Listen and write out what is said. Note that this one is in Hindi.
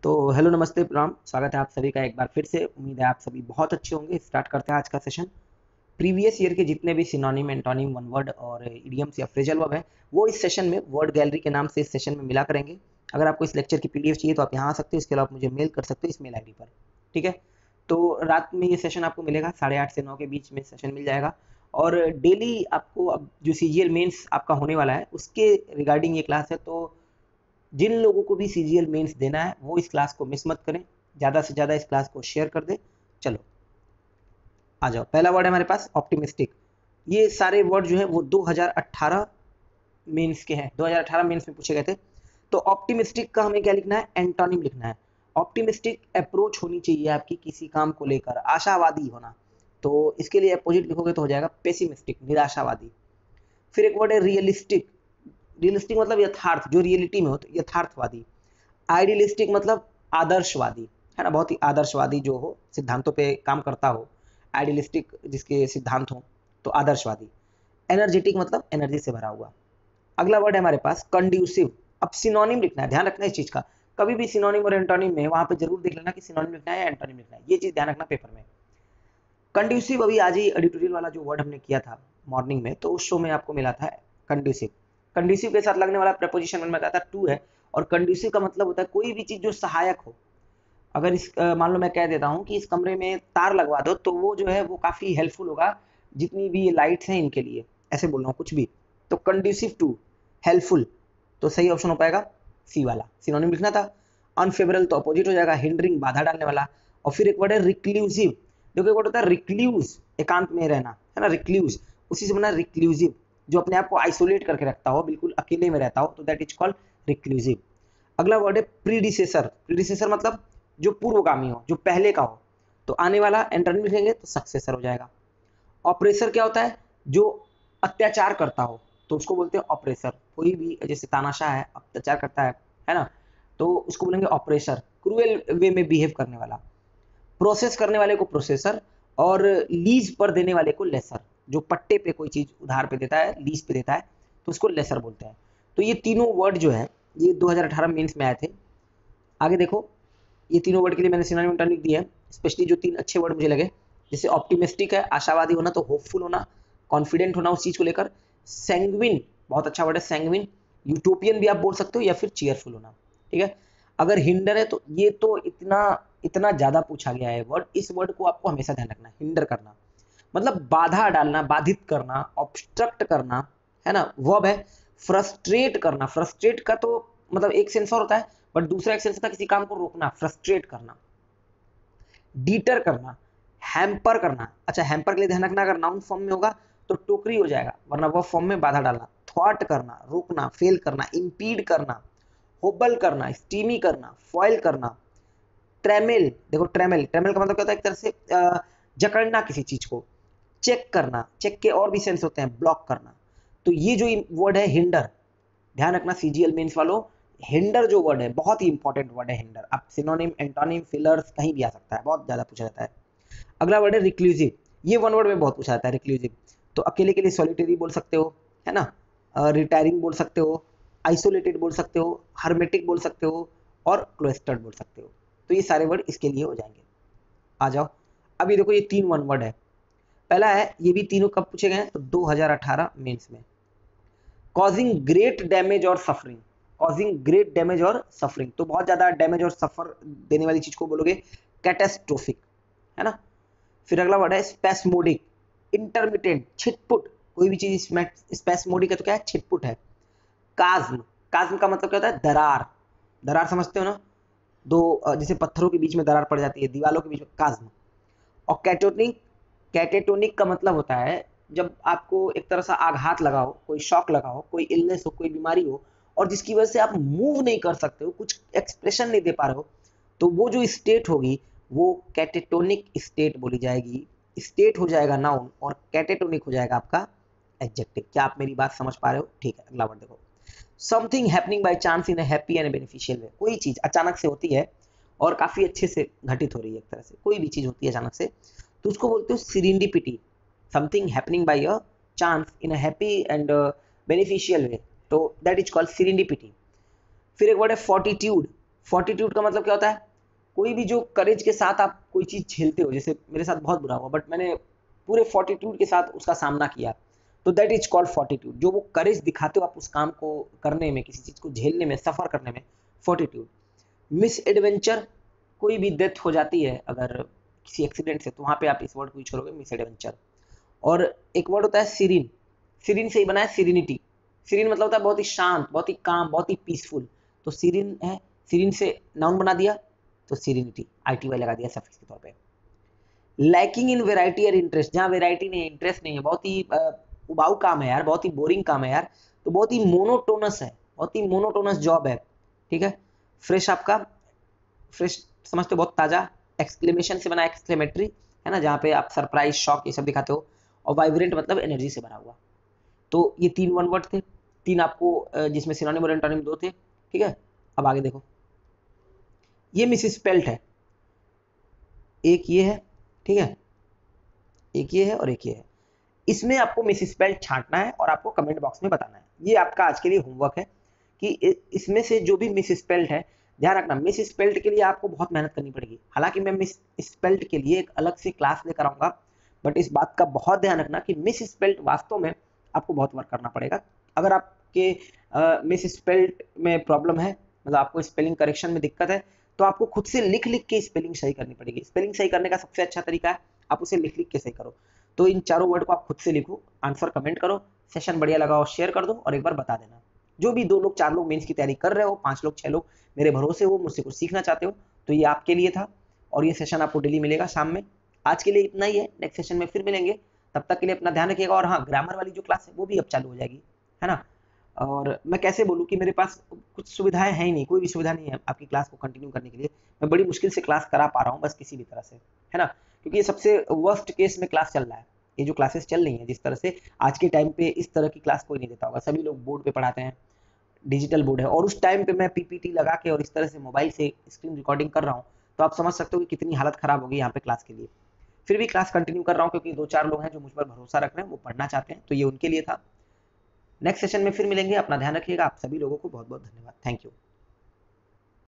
तो हेलो नमस्ते प्रणाम, स्वागत है आप सभी का एक बार फिर से। उम्मीद है आप सभी बहुत अच्छे होंगे। स्टार्ट करते हैं आज का सेशन। प्रीवियस ईयर के जितने भी सिनोनिम, एंटोनिम, वन वर्ड और इडियम्स या फ्रेजल वर्ब है वो इस सेशन में वर्ड गैलरी के नाम से इस सेशन में मिला करेंगे। अगर आपको इस लेक्चर की पीडीएफ चाहिए तो आप यहाँ आ सकते हो। इसके अलावा आप मुझे मेल कर सकते हो इस मेल आईडी पर। ठीक है, तो रात में ये सेशन आपको मिलेगा 8:30 से 9 के बीच में सेशन मिल जाएगा। और डेली आपको अब जो सीजीएल मेंस आपका होने वाला है उसके रिगार्डिंग ये क्लास है। तो जिन लोगों को भी सीजीएल मेंस देना है वो इस क्लास को मिस मत करें, ज़्यादा से ज़्यादा इस क्लास को शेयर कर दें। चलो आ जाओ। पहला वर्ड है हमारे पास ऑप्टिमिस्टिक। ये सारे वर्ड जो है वो 2018 मेंस के हैं, 2018 मेंस में पूछे गए थे। तो ऑप्टिमिस्टिक का हमें क्या लिखना है? एंटोनिम लिखना है। ऑप्टिमिस्टिक अप्रोच होनी चाहिए आपकी किसी काम को लेकर, आशावादी होना। तो इसके लिए अपोजिट लिखोगे तो हो जाएगा पेसिमिस्टिक, निराशावादी। फिर एक वर्ड है रियलिस्टिक। रियलिस्टिक मतलब यथार्थ, जो रियलिटी में हो, तो यथार्थवादी। आइडियलिस्टिक मतलब आदर्शवादी, है ना, बहुत ही आदर्शवादी जो हो, सिद्धांतों पे काम करता हो। आइडियलिस्टिक जिसके सिद्धांत हो, तो आदर्शवादी। एनर्जेटिक मतलब एनर्जी से भरा हुआ। अगला वर्ड है हमारे पास कंड्यूसिव। अब सिनोनिम लिखना है, ध्यान रखना इस चीज का। कभी भी सिनोनिम और एंटोनिम में वहां पे जरूर देख लेना कि सिनोनिम लिखना है या एंटोनिम लिखना है, ये चीज ध्यान रखना पेपर में। कंड्यूसिव अभी आज ही एडिटोरियल वाला जो वर्ड हमने किया था मॉर्निंग में, तो उस शो में आपको मिला था कंड्यूसिव। कंड्यूसिव के साथ लगने वाला प्रपोजिशन में बताया था टू है। और कंड्यूसिव का मतलब होता है कोई भी चीज जो सहायक हो। अगर इस मान लो मैं कह देता हूँ कि इस कमरे में तार लगवा दो, तो वो जो है वो काफी हेल्पफुल होगा जितनी भी ये लाइट्स हैं इनके लिए। ऐसे बोल रहा हूँ कुछ भी। तो कंड्यूसिव टू, हेल्पफुल, तो सही ऑप्शन हो पाएगा सी वाला। सिनोनिम लिखना था। अनफेवरेबल तो अपोजिट हो जाएगा, हिंडरिंग, बाधा डालने वाला। और फिर एक वर्ड है रिक्लूसिव। देखो एक वर्ड होता है रिक्ल्यूज, एकांत में रहना, है ना, रिक्ल्यूज। उसी से बना रिक्लूसिव, जो अपने आप को आइसोलेट करके रखता हो, बिल्कुल अकेले में रहता हो, तो दैट इज कॉल्ड रिक्लूसिव। अगला वर्ड है प्रीडिसेसर। प्रीडिसेसर मतलब जो पूर्वगामी हो, जो पहले का हो। तो आने वाला एंटोनिम लिखेंगे तो सक्सेसर हो जाएगा। ऑपरेसर क्या होता है? जो अत्याचार करता हो, तो उसको बोलते हैं ऑपरेसर। कोई भी जैसे तानाशाह है, अत्याचार करता है ना, तो उसको बोलेंगे ऑपरेसर, क्रूएल वे में बिहेव करने वाला। प्रोसेस करने वाले को प्रोसेसर, और लीज पर देने वाले को लेसर। जो पट्टे पे कोई चीज उधार पे देता है, लीज पे देता है, तो उसको लेसर बोलते हैं। तो ये तीनों वर्ड जो है ये 2018 मेंस में आए थे। आगे देखो, ये तीनों वर्ड के लिए मैंने सिनोनिम लिख दिया है। स्पेशली जो तीन अच्छे वर्ड मुझे लगे, जैसे ऑप्टिमिस्टिक है, आशावादी होना, तो होपफुल होना, कॉन्फिडेंट होना उस चीज को लेकर। सैंग्विन, बहुत अच्छा वर्ड है सैंग्विन। यूटोपियन भी आप बोल सकते हो, या फिर चीयरफुल होना। ठीक है। अगर हिंडर है तो ये तो इतना इतना ज्यादा पूछा गया है वर्ड, इस वर्ड को आपको हमेशा ध्यान रखना है। हिंडर करना मतलब बाधा डालना, बाधित करना, ऑब्स्ट्रक्ट करना, है ना, वर्ब है। फ्रस्ट्रेट करना, फ्रस्ट्रेट का तो मतलब एक सेंस और होता है, बट दूसरा एक सेंस होता है किसी काम को रोकना, फ्रस्ट्रेट करना। डीटर करना, हैम्पर करना। अच्छा, हैम्पर के लिए ध्यान रखना, अगर नाउन फॉर्म में होगा तो टोकरी हो जाएगा, वरना वर्ब फॉर्म में बाधा डालना। थ्वाट करना, रोकना, फेल करना, इंपीड करना। होबल करना, स्टीमी करना, फॉइल करना। ट्रेमेल, देखो ट्रेमेल, ट्रेमेल का मतलब क्या होता है? एक तरह से जकड़ना किसी चीज को। चेक करना, चेक के और भी सेंस होते हैं, ब्लॉक करना। तो ये जो वर्ड है हिंडर, ध्यान रखना सीजीएल मेंस वालों, हिंडर जो वर्ड है बहुत ही इंपॉर्टेंट वर्ड है हिंडर। अब सिनोनिम, एंटोनिम, फिलर्स कहीं भी आ सकता है, बहुत ज्यादा पूछा जाता है। अगला वर्ड है रिक्लूसिव। ये वन वर्ड में बहुत पूछा जाता है रिक्लूसिव। तो अकेले के लिए सॉलिटरी बोल सकते हो, है ना, रिटायरिंग बोल सकते हो, आइसोलेटेड बोल सकते हो, हर्मेटिक बोल सकते हो, और क्लोस्टर्ड बोल सकते हो। तो ये सारे वर्ड इसके लिए हो जाएंगे। आ जाओ, अभी देखो ये तीन वन वर्ड है। पहला है, ये भी तीनों कब पूछे गए हैं? तो 2018 मेंस में। कॉजिंग ग्रेट डैमेज और सफरिंग। कॉजिंग ग्रेट डैमेज और सफरिंग, तो बहुत ज्यादा डैमेज और सफर देने वाली चीज को बोलोगे कैटेस्ट्रोफिक, है ना। फिर अगला वर्ड है स्पेस्मोडिक। इंटरमिटेंट, छिटपुट, कोई भी चीज स्पेस्मोडिक है तो क्या है? छिटपुट है। काज्म, काज्म का मतलब क्या होता है? दरार। दरार समझते हो ना, दो जैसे पत्थरों के बीच में दरार पड़ जाती है, दीवालों के बीच में, काज्म। और कैटोनिक, कैटेटोनिक का मतलब होता है जब आपको एक तरह सा आघात लगा हो, कोई शॉक लगा हो, कोई इलनेस हो, कोई बीमारी हो, और जिसकी वजह से आप मूव नहीं कर सकते हो, कुछ एक्सप्रेशन नहीं दे पा रहे हो, तो वो जो स्टेट होगी वो कैटेटोनिक स्टेट बोली जाएगी। स्टेट हो जाएगा नाउन, और कैटेटोनिक हो जाएगा आपका एडजेक्टिव। क्या आप मेरी बात समझ पा रहे हो? ठीक है, अगला वर्ड देखो। Something happening by chance in happy and beneficial way. कोई चीज अचानक से होती है और काफी अच्छे से घटित हो रही है, एक तरह से कोई भी चीज होती है अचानक से, तो उसको बोलते हो serendipity. Something happening by a chance in a happy and beneficial way, तो दैट इज कॉल्ड सिरिंडिपिटी। फिर एक वर्ड है फोर्टिट्यूड। फोर्टिट्यूड का मतलब क्या होता है? कोई भी जो करेज के साथ आप कोई चीज झेलते हो, जैसे मेरे साथ बहुत बुरा हुआ बट मैंने पूरे फोर्टिट्यूड के साथ उसका सामना किया, तो दैट इज कॉल्ड फोर्टिट्यूड। जो वो करेज दिखाते हो आप उस काम को करने में, किसी चीज को झेलने में, सफर करने में, फोर्टिट्यूड। मिस एडवेंचर, कोई भी डेथ हो जाती है अगर किसी एक्सीडेंट से, तो वहां पे आप इस वर्ड को यूज करोगे, मिस एडवेंचर। और एक वर्ड होता है सीरीन, सीरीन से ही बना है सीरीनिटी। सीरीन मतलब होता है बहुत ही शांत, बहुत ही काम, बहुत ही पीसफुल। तो सीरीन है, सीरीन से नाउन बना दिया तो सीरीनिटी, ITY लगा दिया सफिक्स के तौर पे। लैकिंग इन वेराइटी और इंटरेस्ट, जहाँ वेराइटी नहीं है, इंटरेस्ट नहीं है, बहुत ही उबाऊ काम है यार, बहुत ही बोरिंग काम है यार, तो बहुत ही मोनोटोनस है, बहुत ही मोनोटोनस जॉब है, ठीक है। फ्रेश आपका, फ्रेश समझते हो, बहुत ताजा। एक्सक्लेमेशन से बना एक्सक्लेमेटरी, है ना, जहाँ पे आप सरप्राइज, शॉक ये सब दिखाते हो। और वाइब्रेंट मतलब एनर्जी से भरा हुआ। तो ये 3 वन वर्ड थे, 3 आपको जिसमें सिनोनिम और एंटोनिम 2 थे, ठीक है। अब आगे देखो, ये मिसस्पेल्ट है, एक ये है, ठीक है, एक ये है और एक ये है। इसमें आपको मिसस्पेल्ट छांटना है और आपको कमेंट बॉक्स में बताना है। ये आपका आज के लिए होमवर्क है कि इसमें से जो भी मिसस्पेल्ट है, ध्यान रखना, मिसस्पेल्ट के लिए आपको बहुत मेहनत करनी पड़ेगी। हालांकि मैं मिसस्पेल्ट के लिए एक अलग से क्लास लेकर आऊंगा, बट इस बात का बहुत ध्यान रखना कि मिसस्पेल्ट वास्तव में आपको बहुत वर्क करना पड़ेगा। अगर आपके मिसस्पेल्ट में प्रॉब्लम है, मतलब आपको स्पेलिंग करेक्शन में दिक्कत है, तो आपको खुद से लिख लिख के स्पेलिंग सही करनी पड़ेगी। स्पेलिंग सही करने का सबसे अच्छा तरीका है आप उसे लिख लिख के सही करो। तो इन चारों वर्ड को आप खुद से लिखो, आंसर कमेंट करो, सेशन बढ़िया लगा हो शेयर कर दो और एक बार बता देना। जो भी 2 लोग 4 लोग मेंस की तैयारी कर रहे हो, 5 लोग 6 लोग मेरे भरोसे हो, मुझसे कुछ सीखना चाहते हो, तो ये आपके लिए था। और ये सेशन आपको डेली मिलेगा शाम में। आज के लिए इतना ही है, नेक्स्ट सेशन में फिर मिलेंगे। तब तक के लिए अपना ध्यान रखिएगा। और हाँ, ग्रामर वाली जो क्लास है वो भी अब चालू हो जाएगी, है ना। और मैं कैसे बोलूँ कि मेरे पास कुछ सुविधाएं है ही नहीं, कोई भी सुविधा नहीं है आपकी क्लास को कंटिन्यू करने के लिए। मैं बड़ी मुश्किल से क्लास करा पा रहा हूँ, बस किसी भी तरह से, है ना, क्योंकि ये सबसे वर्स्ट केस में क्लास चल रहा है। ये जो क्लासेस चल रही हैं जिस तरह से, आज के टाइम पे इस तरह की क्लास कोई नहीं देता होगा। सभी लोग बोर्ड पे पढ़ाते हैं, डिजिटल बोर्ड है, और उस टाइम पे मैं PPT लगा के और इस तरह से मोबाइल से स्क्रीन रिकॉर्डिंग कर रहा हूँ। तो आप समझ सकते हो कि कितनी हालत खराब होगी यहाँ पे क्लास के लिए। फिर भी क्लास कंटिन्यू कर रहा हूँ क्योंकि 2-4 लोग हैं जो मुझ पर भरोसा रख रहे हैं, वो पढ़ना चाहते हैं, तो ये उनके लिए था। नेक्स्ट सेशन में फिर मिलेंगे। अपना ध्यान रखिएगा। आप सभी लोगों को बहुत बहुत धन्यवाद। Thank you.